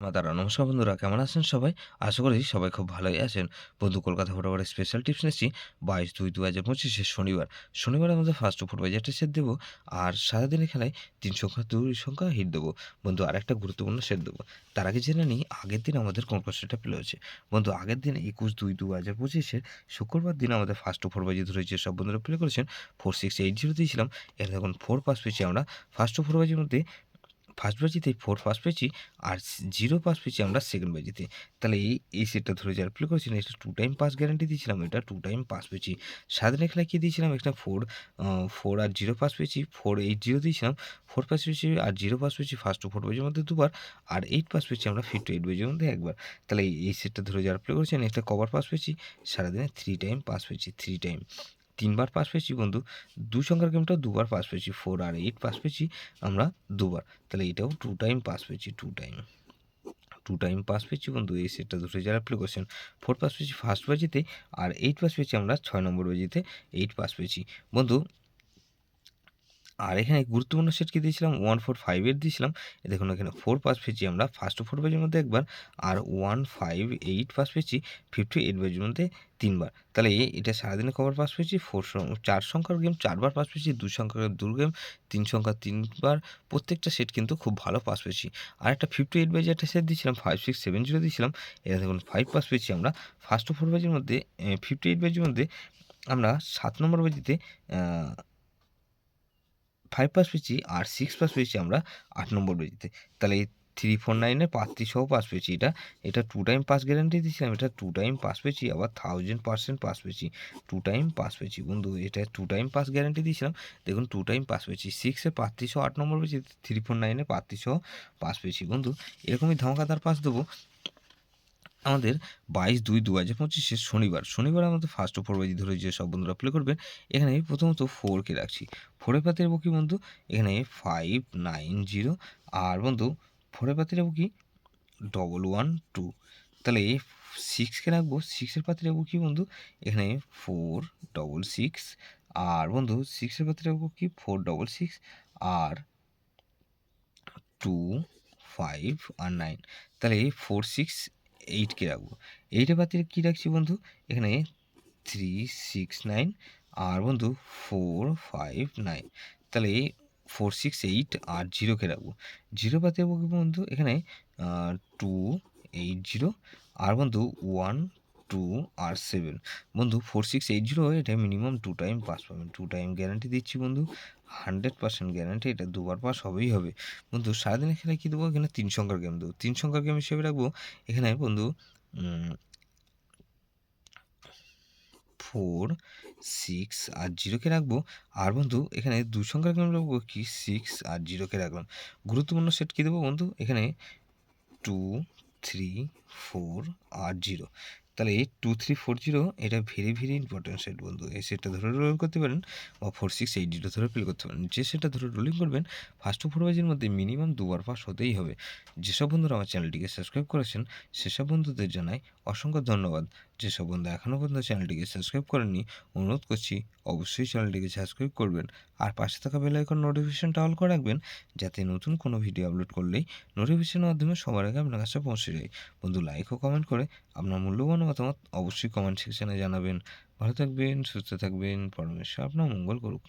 দাদা নমস্কার বন্ধুরা, কেমন আছেন সবাই? আশা করি সবাই খুব ভালোই আছেন। বন্ধু, কলকাতা ফুটবলের স্পেশাল টিপস নিচ্ছি ২২/২/২০২৫ শনিবার আমাদের ফার্স্ট ফুট বাজেটে সেট দেবো। আর সারাদিনের খেলায় ৩ সংখ্যা ২ সংখ্যা হিট দেবো। বন্ধু, আরেকটা গুরুত্বপূর্ণ সেট দেবো। তার আগে জেনে নিই আগের দিন আমাদের কোন সেটটা প্লে হয়েছে। বন্ধু, আগের দিন ২১/২/২০২৫ শুক্রবার দিন আমাদের ফার্স্ট ফুট বাজি ধরে যেসব বন্ধুরা প্লে করেছেন 4-6-8-0 দিয়েছিলাম। এর দেখুন 4 পাস পেয়েছি আমরা ফার্স্ট ফুট বাজির মধ্যে। ফার্স্ট বাজিতে 4 পাস পেয়েছি আর 0 পাস পেয়েছি আমরা সেকেন্ড বাজিতে। তাহলে এই সেটটা ধরে যারা প্লে করেছিলেন এটা 2 টাইম পাস গ্যারান্টি দিয়েছিলাম, এটা 2 টাইম পাস পেয়েছি। সারাদিনের খেলায় কি দিয়েছিলাম? একটা 4 আর 0 পাস পেয়েছি, 4-8-0 দিয়েছিলাম। 4 পাস পেয়েছি আর 0 পাস পেয়েছি ফার্স্ট ও 4 বাজির মধ্যে দুবার, আর 8 পাস পেয়েছি আমরা 5-8 বাজির মধ্যে একবার। তাহলে এই সেটটা ধরে যারা প্লে করেছেন একটা কভার পাস পেয়েছি, সারাদিনে 3 টাইম পাস পেয়েছি, 3 টাইম। ৩ বার পাস পেয়েছি বন্ধু। ২ সংখ্যার গেমটা ২ বার পাস পেয়েছি। 4 আর 8 পাস পেয়েছি আমরা ২ বার। তাহলে এটাও 2 টাইম পাস পেয়েছি, 2 টাইম। 2 টাইম পাস পেয়েছি বন্ধু এই সেটটা ধরে যারা প্লে করছেন। 4 পাস পেয়েছি ফার্স্ট বাজিতে আর 8 পাস পেয়েছি আমরা ৬ নম্বর বাজিতে, 8 পাস পেয়েছি। বন্ধু, আর এখানে গুরুত্বপূর্ণ সেট কি দিয়েছিলাম? 1-4-5 দিয়েছিলাম। দেখুন এখানে 4 পাস পেয়েছি আমরা ফার্স্ট 4 বাজির মধ্যে একবার, আর 1-5-8 পাস পেয়েছি 58 বাজির মধ্যে ৩ বার। তাহলে এটা সারাদিনে কবার পাস পেয়েছি? 4 সংখ্যার গেম 4 বার পাস পেয়েছি, 2 সংখ্যার 2 গেম 3 সংখ্যার ৩ বার। প্রত্যেকটা সেট কিন্তু খুব ভালো পাস পেয়েছি। আর একটা 58 বাজি একটা সেট দিয়েছিলাম, 5-6-7-0 দিয়েছিলাম। এটা দেখুন 5 পাস পেয়েছি আমরা ফার্স্ট 4 বাজির মধ্যে, 58 বাজির মধ্যে আমরা ৭ নম্বর বাজিতে আ 5 পাস পেয়েছি আর 6 পাস পেয়েছি আমরা ৮ নম্বর বেজিতে। তাহলে এই 349 এর প্রার্থী সহ পাস পেয়েছি এটা 2 টাইম পাস গ্যারান্টি দিয়েছিলাম। এটা 2 টাইম পাস পেয়েছি, আবার 1000% পাস পেয়েছি। 2 টাইম পাস পেয়েছি বন্ধু। এটা 2 টাইম পাস গ্যারান্টি দিয়েছিলাম। দেখুন 2 টাইম পাস পেয়েছি। 6 এর প্রার্থী সহ 8 নম্বর পেয়েছি, 349 এর প্রার্থী সহ পাস পেয়েছি বন্ধু। এরকমই ধামাকাদার পাস দেবো আমাদের 22/২/২০২৫ শনিবার আমাদের ফার্স্ট ও 4 বাজি ধরে যেসব বন্ধুরা প্লে করবেন, এখানে আমি প্রথমত 4 কে রাখছি। 4 এর পাতে রাখবো কি বন্ধু? এখানে 590, আর বন্ধু 4 এর পাতে রাখবো কি? 112। তাহলে 6 কে রাখবো, 6 এর পাতে রাখবো কি বন্ধু? এখানে 466, আর বন্ধু 6 এর পাতে রাখবো কি? 466 আর 2, 5 আর 9। তাহলে 4, 6, 8 কে রাখবো। 8 এর পাতে কি রাখছি বন্ধু? এখানে 3, 6, 9 আর বন্ধু 4, 5, 9। তাহলে 4, 6, 8 আর 0 কে রাখবো। 0 পাতে রাখবো কি বন্ধু? এখানে 2, 8, 0 আর বন্ধু 1, 2 আর 7। বন্ধু 4, 6, 8, 0 এটা মিনিমাম 2 টাইম পাস পাবেন। 2 টাইম গ্যারান্টি দিচ্ছি বন্ধু। 100% গ্যারান্টি, এটা দুবার পাস হবেই হবে। বন্ধু, সারাদিনের খেলায় কি দেবো? এখানে ৩ সংখ্যার গেম দেবো। ৩ সংখ্যার গেম হিসেবে রাখবো এখানে বন্ধু 4, 6 আর 0 কে রাখবো। আর বন্ধু এখানে ২ সংখ্যার গেম রাখবো কি? 6 আর 0 কে রাখলাম। গুরুত্বপূর্ণ সেট কি দেবো বন্ধু? এখানে 2, 3, 4 আর 0। তাহলে 2, 3, 4, 0 এটা ভেরি ইম্পর্টেন্ট সেট বন্ধু। এই সেটটা ধরে রোলিং করতে পারেন বা 4, 6, 8, 0 ধরে প্লে করতে পারেন। যে সেটটা ধরে রোলিং করবেন ফার্স্ট টু 4 বাজির মধ্যে মিনিমাম ২ বার পাস হতেই হবে। যেসব বন্ধুরা আমার চ্যানেলটিকে সাবস্ক্রাইব করেছেন সেসব বন্ধুদের জানাই অসংখ্য ধন্যবাদ। যেসব বন্ধু এখনও পর্যন্ত চ্যানেলটিকে সাবস্ক্রাইব করেননি, অনুরোধ করছি অবশ্যই চ্যানেলটিকে সাবস্ক্রাইব করবেন। আর পাশে থাকা বেল আইকন নোটিফিকেশনটা অল করে রাখবেন, যাতে নতুন কোনো ভিডিও আপলোড করলেই নোটিফিকেশনের মাধ্যমে সবার আগে আপনার কাছে পৌঁছে যায়। বন্ধু, লাইক ও কমেন্ট করে আপনার মূল্যবান মতামত অবশ্যই কমেন্ট সেকশনে জানাবেন। ভালো থাকবেন, সুস্থ থাকবেন, পরমেশ্বর আপনার মঙ্গল করুক।